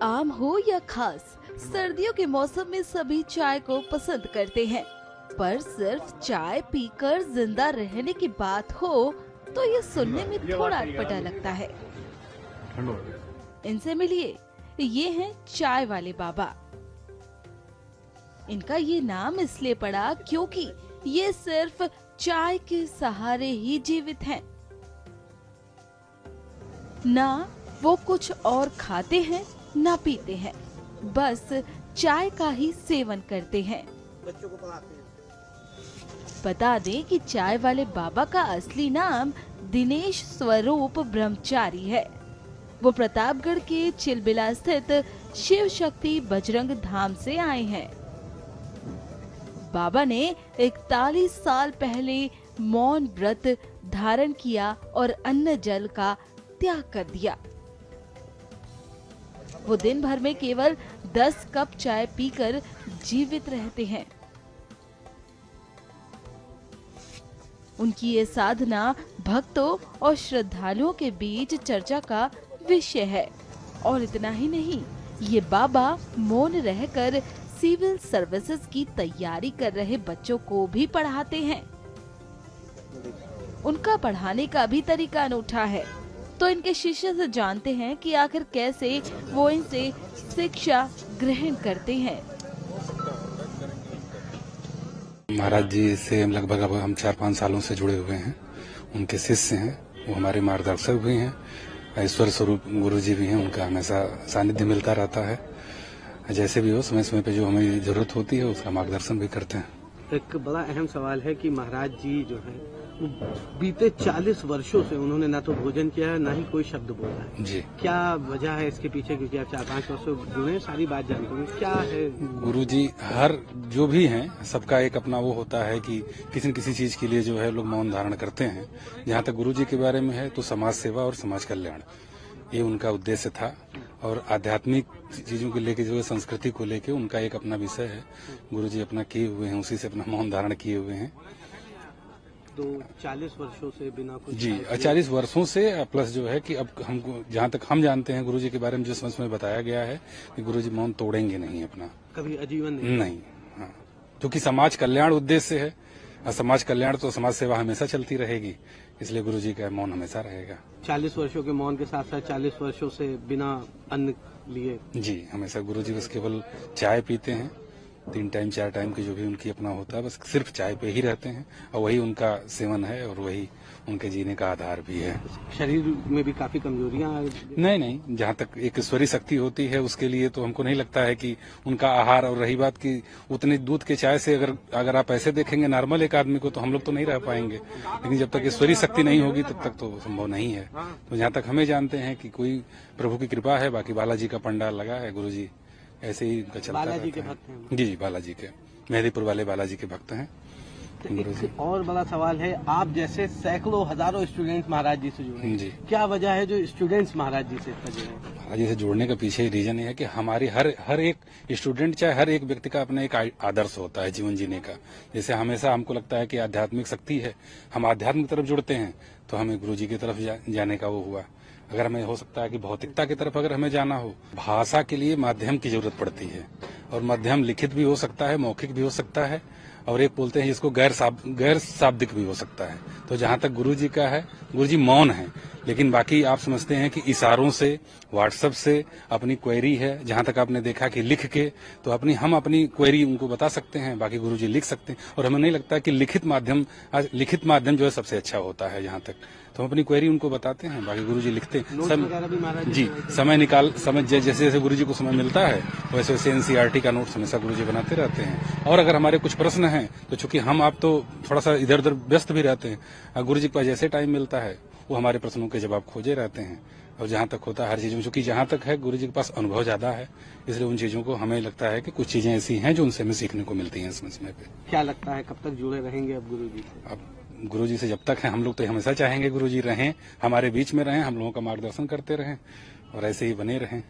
आम हो या खास, सर्दियों के मौसम में सभी चाय को पसंद करते हैं। पर सिर्फ चाय पीकर जिंदा रहने की बात हो तो ये सुनने में थोड़ा अटपटा लगता है। इनसे मिलिए, ये हैं चाय वाले बाबा। इनका ये नाम इसलिए पड़ा क्योंकि ये सिर्फ चाय के सहारे ही जीवित हैं। ना वो कुछ और खाते हैं ना पीते हैं, बस चाय का ही सेवन करते हैं। बच्चों को पढ़ाते हैं। बता दें कि चाय वाले बाबा का असली नाम दिनेश स्वरूप ब्रह्मचारी है। वो प्रतापगढ़ के चिलबिला स्थित शिव शक्ति बजरंग धाम से आए हैं। बाबा ने 41 साल पहले मौन व्रत धारण किया और अन्न जल का त्याग कर दिया। वो दिन भर में केवल 10 कप चाय पीकर जीवित रहते हैं। उनकी ये साधना भक्तों और श्रद्धालुओं के बीच चर्चा का विषय है। और इतना ही नहीं, ये बाबा मौन रहकर सिविल सर्विसेज की तैयारी कर रहे बच्चों को भी पढ़ाते हैं। उनका पढ़ाने का भी तरीका अनूठा है। तो इनके शिष्य से जानते हैं कि आखिर कैसे वो इनसे शिक्षा ग्रहण करते हैं। महाराज जी से लगभग अब हम 4-5 सालों से जुड़े हुए हैं। उनके शिष्य हैं, वो हमारे मार्गदर्शक भी हैं। ईश्वर स्वरूप गुरु जी भी हैं, उनका हमेशा सानिध्य मिलता रहता है। जैसे भी हो, समय समय पे जो हमें जरूरत होती है उसका मार्गदर्शन भी करते हैं। एक बड़ा अहम सवाल है कि महाराज जी जो है वो बीते 40 वर्षों से उन्होंने ना तो भोजन किया है ना ही कोई शब्द बोला है जी। क्या वजह है इसके पीछे? क्योंकि आप 4-5 वर्षों जुड़े, सारी बात जानते हैं, क्या है? गुरु जी हर जो भी हैं सबका एक अपना वो होता है कि किसी न किसी चीज के लिए जो है लोग मौन धारण करते हैं। जहाँ तक गुरु जी के बारे में है तो समाज सेवा और समाज कल्याण ये उनका उद्देश्य था। और आध्यात्मिक चीजों को लेके जो है, संस्कृति को लेके उनका एक अपना विषय है। गुरु जी अपना किए हुए हैं, उसी से अपना मौन धारण किए हुए हैं। तो 40 वर्षों से बिना कुछ जी 40 वर्षों से प्लस जो है कि अब हमको जहाँ तक हम जानते हैं गुरु जी के बारे में जो समझ में बताया गया है कि गुरु जी मौन तोड़ेंगे नहीं अपना, कभी आजीवन नहीं। हाँ, क्योंकि समाज कल्याण उद्देश्य है और समाज कल्याण तो समाज सेवा हमेशा चलती रहेगी, इसलिए गुरु जी का मौन हमेशा रहेगा। 40 वर्षों के मौन के साथ साथ 40 वर्षों से बिना अन्न लिए जी हमेशा गुरु जी बस केवल चाय पीते हैं। 3 टाइम 4 टाइम की जो भी उनकी अपना होता है, बस सिर्फ चाय पे ही रहते हैं और वही उनका सेवन है और वही उनके जीने का आधार भी है। शरीर में भी काफी कमजोरियां नहीं, जहाँ तक एक ईश्वरी शक्ति होती है उसके लिए तो हमको नहीं लगता है कि उनका आहार। और रही बात की उतने दूध के चाय से अगर आप ऐसे देखेंगे नॉर्मल एक आदमी को तो हम लोग तो नहीं रह पाएंगे, लेकिन जब तक ईश्वरी शक्ति नहीं होगी तब तक तो संभव नहीं है। तो जहाँ तक हमें जानते हैं कि कोई प्रभु की कृपा है, बाकी बालाजी का पंडाल लगा है, गुरु जी ऐसे ही चलता बालाजी के भक्त हैं। जी बालाजी के, मेहदीपुर वाले बालाजी के भक्त हैं। एक और बड़ा सवाल है, आप जैसे सैकड़ों हजारों स्टूडेंट्स महाराज जी से जुड़े हैं, क्या वजह है जो स्टूडेंट्स महाराज जी से जुड़े हैं? महाराज जी से जुड़ने का पीछे रीजन ये है कि हमारी हर एक स्टूडेंट चाहे हर एक व्यक्ति का अपना एक आदर्श होता है जीवन जीने का। जैसे हमेशा हमको लगता है कि आध्यात्मिक शक्ति है, हम आध्यात्मिक तरफ जुड़ते हैं तो हमें गुरु जी की तरफ जाने का वो हुआ। अगर हमें हो सकता है कि भौतिकता की तरफ अगर हमें जाना हो, भाषा के लिए माध्यम की जरूरत पड़ती है और माध्यम लिखित भी हो सकता है, मौखिक भी हो सकता है और एक बोलते हैं जिसको गैर शाब्दिक भी हो सकता है। तो जहाँ तक गुरु जी का है, गुरु जी मौन है, लेकिन बाकी आप समझते हैं कि इशारों से, व्हाट्सएप से अपनी क्वेरी है। जहाँ तक आपने देखा कि लिख के तो हम अपनी क्वेरी उनको बता सकते हैं, बाकी गुरु जी लिख सकते हैं। और हमें नहीं लगता कि लिखित माध्यम जो है सबसे अच्छा होता है। जहाँ तक तो हम अपनी क्वेरी उनको बताते हैं, बाकी गुरु जी लिखते हैं। जी समय जैसे जैसे गुरु जी को समय मिलता है वैसे वैसे एनसीईआरटी का नोट्स हमेशा गुरु जी बनाते रहते हैं। और अगर हमारे कुछ प्रश्न हैं तो चूंकि हम आप तो थोड़ा सा इधर उधर व्यस्त भी रहते हैं, गुरु जी के पास जैसे टाइम मिलता है वो हमारे प्रश्नों के जवाब खोजे रहते हैं। और जहाँ तक होता है हर चीज में, चूंकि जहाँ तक है गुरु जी के पास अनुभव ज्यादा है, इसलिए उन चीजों को हमें लगता है कि कुछ चीजें ऐसी हैं जो उनसे हमें सीखने को मिलती हैं समय समय पे। क्या लगता है कब तक जुड़े रहेंगे अब गुरु जी? अब गुरु जी से जब तक है हम लोग तो हमेशा चाहेंगे गुरु जी रहें, हमारे बीच में रहें, हम लोगों का मार्गदर्शन करते रहें और ऐसे ही बने रहें।